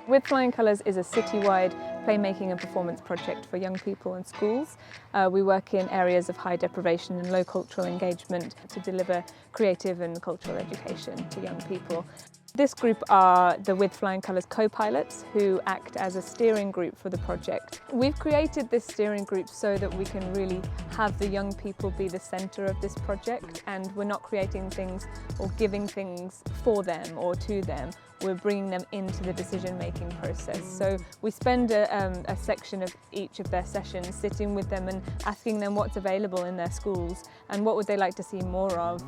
With Flying Colours is a citywide playmaking and performance project for young people and schools. We work in areas of high deprivation and low cultural engagement to deliver creative and cultural education to young people. This group are the With Flying Colours Co-Pilots, who act as a steering group for the project. We've created this steering group so that we can really have the young people be the centre of this project, and we're not creating things or giving things for them or to them. We're bringing them into the decision-making process. So we spend a section of each of their sessions sitting with them and asking them what's available in their schools and what would they like to see more of.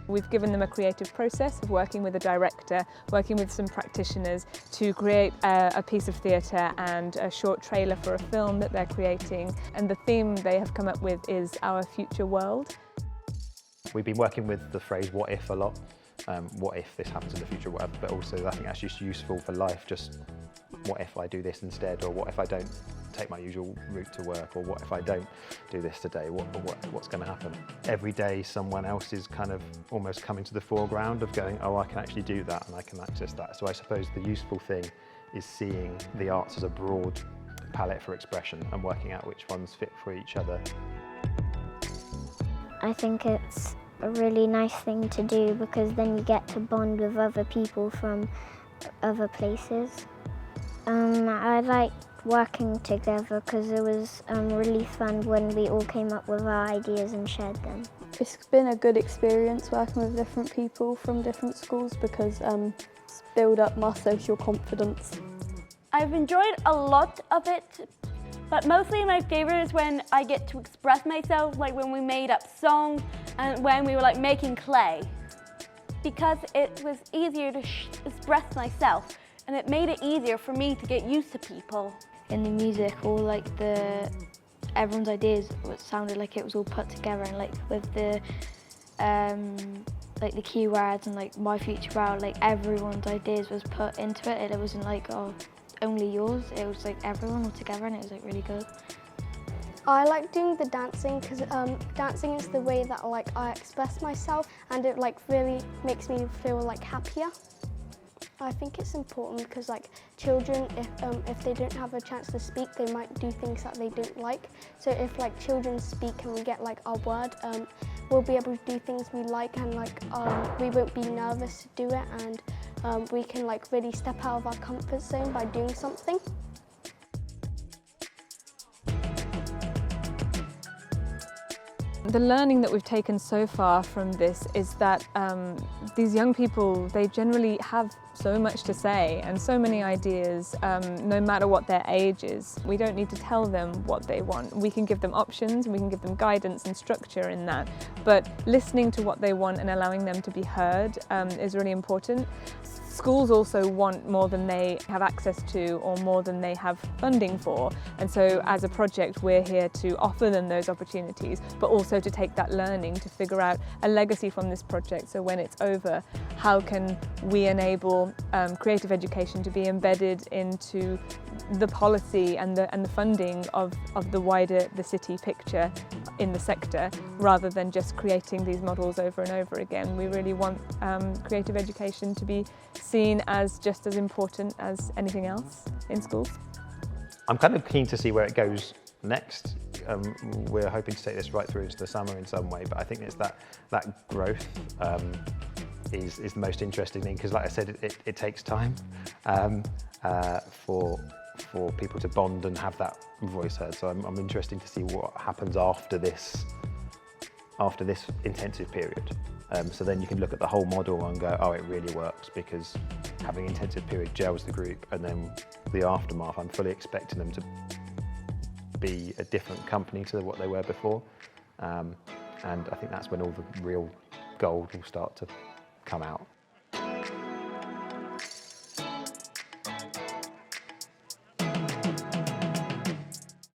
We've given them a creative process of working with a director, working with some practitioners to create a piece of theatre and a short trailer for a film that they're creating. And the theme they have come up with is our future world. We've been working with the phrase "what if" a lot. What if this happens in the future, whatever, but also I think that's just useful for life. Just what if I do this instead, or what if I don't take my usual route to work, or what if I don't do this today, what's going to happen? Every day someone else is kind of almost coming to the foreground of going, oh, I can actually do that and I can access that. So I suppose the useful thing is seeing the arts as a broad palette for expression and working out which ones fit for each other. I think it's a really nice thing to do because then you get to bond with other people from other places. I liked working together because it was really fun when we all came up with our ideas and shared them. It's been a good experience working with different people from different schools because it's built up my social confidence. I've enjoyed a lot of it, but mostly my favourite is when I get to express myself, like when we made up songs and when we were like making clay. Because it was easier to express myself, and it made it easier for me to get used to people. In the music, all like everyone's ideas sounded like it was all put together, and like with the like the keywords and like my future world, like everyone's ideas was put into it, and it wasn't like, oh, only yours. It was like everyone all together, and it was like really good. I like doing the dancing because dancing is the way that I express myself, and it really makes me feel happier. I think it's important because children, if they don't have a chance to speak, they might do things that they don't like. So if children speak and we get our word, we'll be able to do things we like, and we won't be nervous to do it, and we can really step out of our comfort zone by doing something. The learning that we've taken so far from this is that these young people, they generally have so much to say and so many ideas, no matter what their age is. We don't need to tell them what they want. We can give them options, and we can give them guidance and structure in that. But listening to what they want and allowing them to be heard is really important. Schools also want more than they have access to or more than they have funding for. And so as a project, we're here to offer them those opportunities, but also to take that learning to figure out a legacy from this project. So when it's over, how can we enable creative education to be embedded into the policy and the funding of the city picture in the sector, rather than just creating these models over and over again. We really want creative education to be seen as just as important as anything else in schools. I'm kind of keen to see where it goes next. We're hoping to take this right through into the summer in some way, but I think it's that growth is the most interesting thing, because like I said, it takes time for people to bond and have that voice heard. So I'm interested to see what happens after this intensive period. So then you can look at the whole model and go, oh, it really works, because having intensive period gels the group, and then the aftermath, I'm fully expecting them to be a different company to what they were before. And I think that's when all the real gold will start to come out.